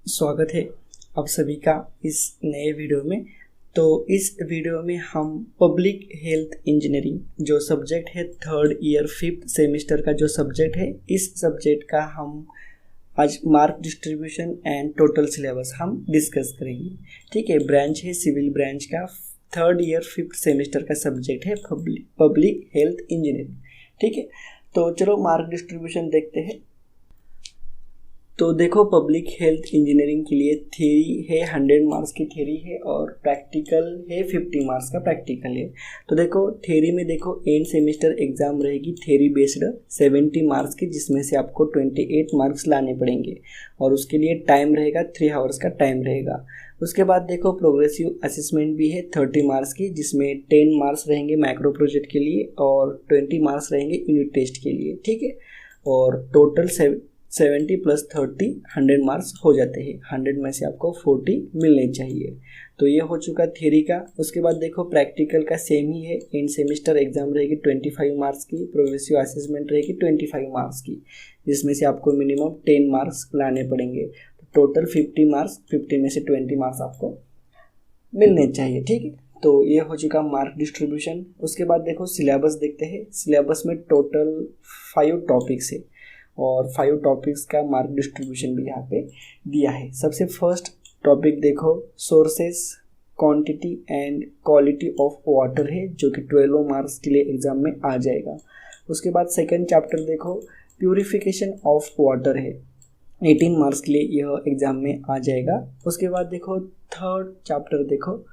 स्वागत है आप सभी का इस नए वीडियो में। तो इस वीडियो में हम पब्लिक हेल्थ इंजीनियरिंग जो सब्जेक्ट है थर्ड ईयर 5th सेमेस्टर का जो सब्जेक्ट है, इस सब्जेक्ट का हम आज mark distribution and total syllabus हम डिस्कस करेंगे। ठीक है, ब्रांच है सिविल ब्रांच का, थर्ड ईयर 5th सेमेस्टर का सब्जेक्ट है पब्लिक हेल्थ इंजीनियरिंग। ठीक है, तो चलो मार्क डिस्ट्रीब्यूशन देखते हैं। तो देखो, पब्लिक हेल्थ इंजीनियरिंग के लिए थ्योरी है 100 मार्क्स की थ्योरी है और प्रैक्टिकल है 50 मार्क्स का प्रैक्टिकल है। तो देखो थ्योरी में देखो एंड सेमेस्टर एग्जाम रहेगी थ्योरी बेस्ड 70 मार्क्स की, जिसमें से आपको 28 मार्क्स लाने पड़ेंगे और उसके लिए टाइम रहेगा 3 आवर्स का टाइम रहेगा। उसके बाद देखो प्रोग्रेसिव असेसमेंट भी है 30 मार्क्स की, जिसमें 10 मार्क्स रहेंगे माइक्रो प्रोजेक्ट के लिए और 20 मार्क्स रहेंगे यूनिट टेस्ट के लिए। ठीक है, और टोटल 70 + 30 100 मार्क्स हो जाते हैं। 100 में से आपको 40 मिलने चाहिए। तो ये हो चुका थ्योरी का। उसके बाद देखो प्रैक्टिकल का सेम ही है। एंड सेमेस्टर एग्जाम रहेगी 25 मार्क्स की, प्रोग्रेसिव असेसमेंट रहेगी 25 मार्क्स की, जिसमें से आपको मिनिमम 10 मार्क्स लाने पड़ेंगे। तो टोटल 50 मार्क्स, 50 में से 20 मार्क्स आपको मिलने चाहिए। ठीक है, तो ये हो चुका मार्क डिस्ट्रीब्यूशन। उसके बाद देखो सिलेबस देखते हैं। सिलेबस में टोटल 5 टॉपिक्स है और 5 टॉपिक्स का मार्क डिस्ट्रीब्यूशन भी यहाँ पे दिया है। सबसे फर्स्ट टॉपिक देखो sources, quantity and quality of water है, जो कि 12 मार्क्स के लिए एग्जाम में आ जाएगा। उसके बाद सेकंड चैप्टर देखो प्यूरिफिकेशन ऑफ वाटर है, 18 मार्क्स के लिए यह एग्जाम में आ जाएगा। उसके बाद देखो थर्ड चैप्टर देखो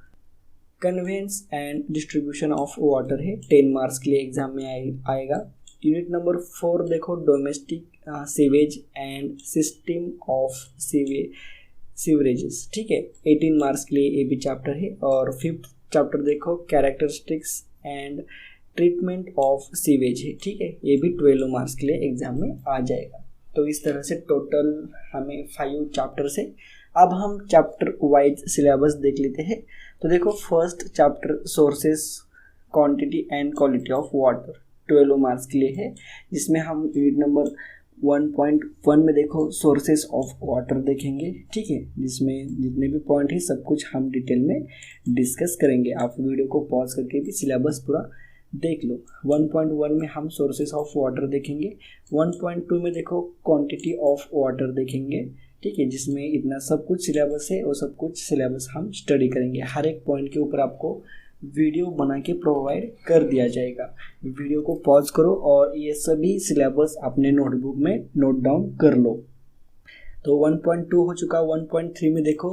conveyance and distribution of water है, 10 मार्क्स के लिए एग्जाम में आएगा। यूनिट नंबर 4 देखो domestic sewage and system of sewerages. ठीक है, 18 मार्क्स के लिए ये भी चैप्टर है। और 5th चैप्टर देखो characteristics and treatment of sewage है। ठीक है, ये भी 12 मार्क्स के लिए एग्जाम में आ जाएगा। तो इस तरह से टोटल हमें 5 चैप्टर से। अब हम चैप्टर वाइज सिलेबस देख लेते हैं। तो देखो first chapter sources, quantity and quality of water 12 marks के लिए है, जिसमें हम यूनिट नंबर 1.1 में देखो सोर्सेस ऑफ वाटर देखेंगे। ठीक है, जिसमें जितने भी पॉइंट है सब कुछ हम डिटेल में डिस्कस करेंगे। आप वीडियो को पॉज करके भी सिलेबस पूरा देख लो। 1.1 में हम सोर्सेस ऑफ वाटर देखेंगे। 1.2 में देखो क्वांटिटी ऑफ वाटर देखेंगे। ठीक है, जिसमें इतना सब कुछ सिलेबस है और सब कुछ सिलेबस हम स्टडी करेंगे। हर एक पॉइंट के ऊपर आपको वीडियो बना के प्रोवाइड कर दिया जाएगा। वीडियो को पॉज करो और ये सभी सिलेबस अपने नोटबुक में नोट डाउन कर लो। तो 1.2 हो चुका। 1.3 में देखो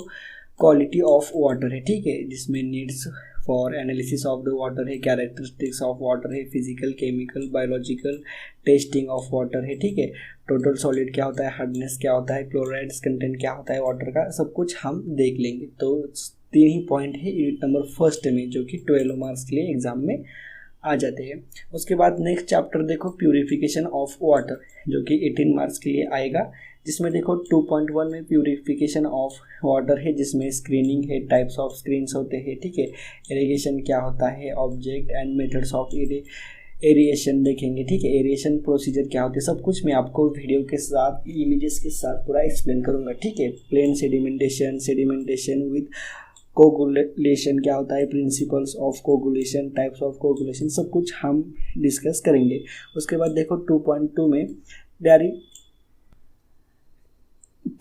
क्वालिटी ऑफ वाटर है। ठीक है, जिसमें needs for analysis of the water है, कैरेक्टरिस्टिक्स ऑफ वाटर है, physical, chemical, biological testing of water है। ठीक है, टोटल सॉलिड क्या होता है, हार्डनेस क्या होता है, क्लोराइड्स कंटेंट क्या होता है वाटर का, सब कुछ हम देख लेंगे। तो 3 ही पॉइंट है यूनिट नंबर फर्स्ट में, जो कि 12 मार्क्स के लिए एग्जाम में आ जाते हैं। उसके बाद नेक्स्ट चैप्टर देखो प्यूरिफिकेशन ऑफ वाटर, जो कि 18 मार्क्स के लिए आएगा, जिसमें देखो 2.1 में प्यूरिफिकेशन ऑफ वाटर है, जिसमें स्क्रीनिंग है, टाइप्स ऑफ स्क्रीन्स होते हैं। ठीक है, इरिगेशन क्या होता है, object and methods of aeration देखेंगे। ठीक है, एरिएशन प्रोसीजर क्या होती है, सब कुछ मैं आपको वीडियो के साथ इमेजेस के साथ पूरा एक्सप्लेन करूंगा। ठीक है, प्लेन सेडिमेंटेशन विद कोगुलेशन क्या होता है, principles of coagulation, types of coagulation, सब कुछ हम डिस्कस करेंगे। उसके बाद देखो 2.2 में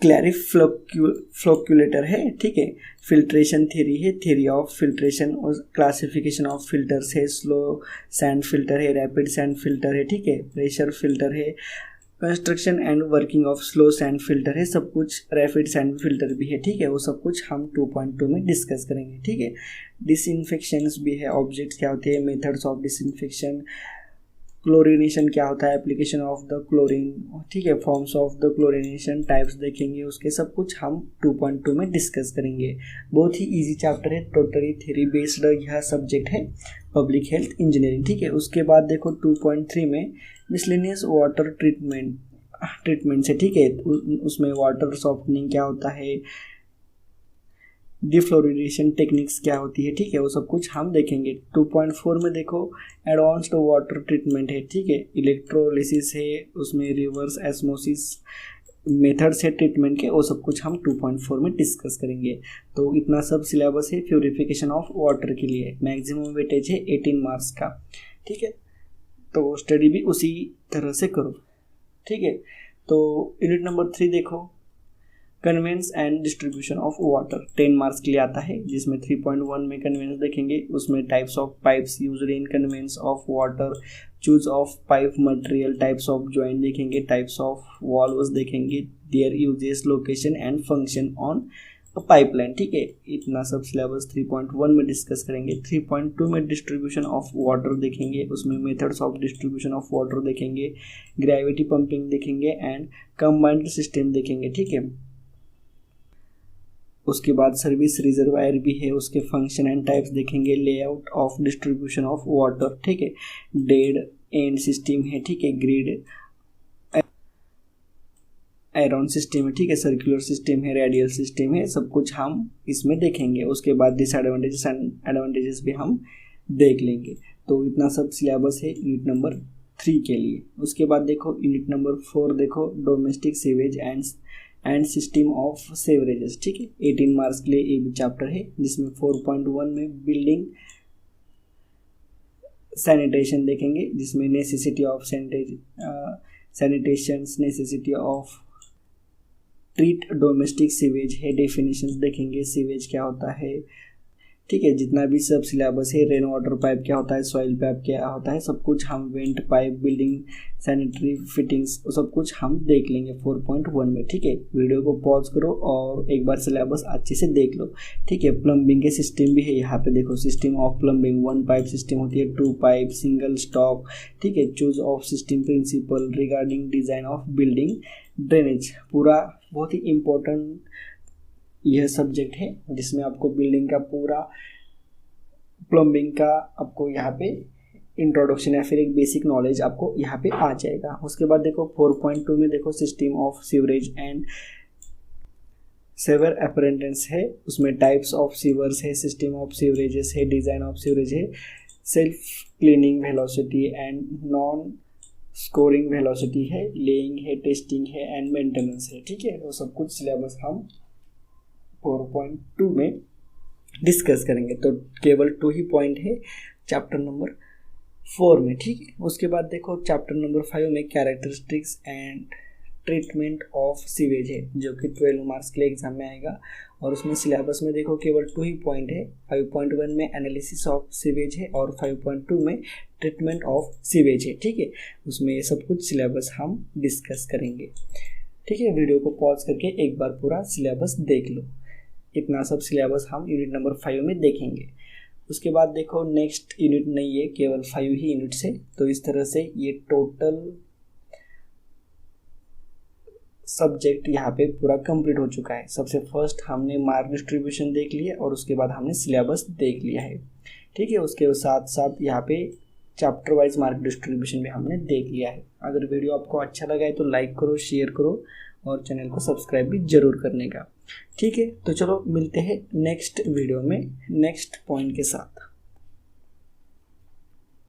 क्लैरिफ्लोक्यूलेटर है। ठीक है, फिल्ट्रेशन थ्योरी है, थ्योरी ऑफ फिल्ट्रेशन और क्लासिफिकेशन ऑफ फिल्टर्स है, स्लो सैंड फिल्टर है, रैपिड सैंड फिल्टर है। ठीक है, प्रेशर फिल्टर है, construction and working of slow sand filter है, सब कुछ रैपिड सैंड फिल्टर भी है। ठीक है, वो सब कुछ हम 2.2 में डिस्कस करेंगे। ठीक है, डिसइंफेक्शंस भी है, ऑब्जेक्ट्स क्या होते हैं, मेथड्स ऑफ डिसइंफेक्शन, क्लोरिनेशन क्या होता है, एप्लीकेशन ऑफ द क्लोरीन। ठीक है, forms of the chlorination, types देखेंगे उसके, सब कुछ हम 2.2 में डिस्कस करेंगे। बहुत ही इजी चैप्टर है, टोटली थ्योरी बेस्ड यह सब्जेक्ट है पब्लिक हेल्थ इंजीनियरिंग। ठीक है, उसके बाद देखो 2.3 में मिसलेनियस वाटर ट्रीटमेंट से। ठीक है, उसमें वाटर सॉफ्टनिंग क्या होता है, डिफ्लोरिडेशन टेक्निक्स क्या होती है। ठीक है, वो सब कुछ हम देखेंगे। 2.4 में देखो एडवांस्ड वाटर ट्रीटमेंट है। ठीक है, इलेक्ट्रोलिसिस है, उसमें रिवर्स एस्मोसिस मेथड्स है ट्रीटमेंट के, वो सब कुछ हम 2.4 में डिस्कस करेंगे। तो इतना सब सिलेबस है प्यूरिफिकेशन ऑफ वाटर के लिए। मैक्सिमम वेटेज है 18 मार्क्स का, ठीक है। तो स्टडी भी उसी तरह से करो, ठीक है। तो यूनिट नंबर 3 देखो, conveyance and distribution of water, 10 marks के लिए आता है, जिसमें 3.1 में कन्वेंस देखेंगे, उसमें types of pipes used in conveyance of water, choose of pipe material, types of joint देखेंगे, टाइप्स ऑफ वॉल्व्स देखेंगे, their uses, location and function on pipeline, ठीक है। इतना सब सिलेबस 3.1 में डिस्कस करेंगे। 3.2 में डिस्ट्रीब्यूशन ऑफ वाटर देखेंगे, उसमें methods of distribution of water देखेंगे, ग्रेविटी पंपिंग देखेंगे एंड कंबाइंड सिस्टम देखेंगे, ठीक है। उसके बाद सर्विस रिजर्वायर भी है, उसके फंक्शन एंड टाइप्स देखेंगे, layout of distribution of water, ठीक है। डेड एंड सिस्टम है, ठीक है, ग्रिड एरोन सिस्टम है, ठीक है, सर्कुलर सिस्टम है, रेडियल सिस्टम है, सब कुछ हम इसमें देखेंगे। उसके बाद डिसएडवांटेजेस एंड एडवांटेजेस भी हम देख लेंगे। तो इतना सब सिलेबस है यूनिट नंबर 3 के लिए। उसके बाद देखो यूनिट नंबर 4 देखो, domestic sewage and system of sewerages, ठीक है। 18 मार्क्स के लिए ये भी चैप्टर है, जिसमें 4.1 में बिल्डिंग सैनिटेशन देखेंगे, जिसमें necessity of sanitation, necessity of treat domestic sewage है, डेफिनेशंस देखेंगे, सीवेज क्या होता है, ठीक है। जितना भी सब सिलेबस है, रेन वाटर पाइप क्या होता है, सॉइल पाइप क्या होता है, सब कुछ हम, went pipe, building sanitary fittings, सब कुछ हम देख लेंगे 4.1 में, ठीक है। वीडियो को पॉज करो और एक बार सिलेबस अच्छे से देख लो, ठीक है। प्लम्बिंग के सिस्टम भी है, यहाँ पे देखो, system of plumbing 1 pipe system होती है, 2 पाइप, सिंगल स्टॉक, ठीक है। Choose of system principle regarding design of building drainage, पूरा बहुत ही इम्पोर्टेंट यह सब्जेक्ट है, जिसमें आपको बिल्डिंग का पूरा प्लम्बिंग का आपको यहाँ पे इंट्रोडक्शन या फिर एक बेसिक नॉलेज आपको यहाँ पे आ जाएगा। उसके बाद देखो 4.2 में देखो, system of sewerage and sewer appurtenance है, उसमें टाइप्स ऑफ सीवर्स है, सिस्टम ऑफ सीवरेजेस है, डिजाइन ऑफ सीवरेज है, self cleaning velocity and non scouring velocity है, लेइंग है, टेस्टिंग है एंड मेंटेनेंस है, ठीक है। वो सब कुछ सिलेबस हम 4.2 में डिस्कस करेंगे। तो केवल 2 ही पॉइंट है चैप्टर नंबर 4 में, ठीक है। उसके बाद देखो चैप्टर नंबर 5 में characteristics and treatment of sewage है, जो कि 12 मार्क्स के लिए एग्जाम में आएगा। और उसमें सिलेबस में देखो केवल 2 ही पॉइंट है, 5.1 में एनालिसिस ऑफ सीवेज है और 5.2 में ट्रीटमेंट ऑफ सीवेज है, ठीक है। उसमें ये सब कुछ सिलेबस हम डिस्कस करेंगे, ठीक है। वीडियो को पॉज करके एक बार पूरा सिलेबस देख लो। इतना सब सिलेबस हम यूनिट नंबर 5 में देखेंगे। उसके बाद देखो नेक्स्ट यूनिट नहीं है, केवल 5 ही यूनिट्स है। तो इस तरह से ये टोटल सब्जेक्ट यहाँ पे पूरा कंप्लीट हो चुका है। सबसे फर्स्ट हमने मार्क डिस्ट्रीब्यूशन देख लिया और उसके बाद हमने सिलेबस देख लिया है, ठीक है। उसके साथ साथ यहाँ पे चैप्टर वाइज मार्क डिस्ट्रीब्यूशन भी हमने देख लिया है। अगर वीडियो आपको अच्छा लगा है तो लाइक करो, शेयर करो और चैनल को सब्सक्राइब भी जरूर करने का, ठीक है। तो चलो मिलते हैं नेक्स्ट वीडियो में नेक्स्ट पॉइंट के साथ।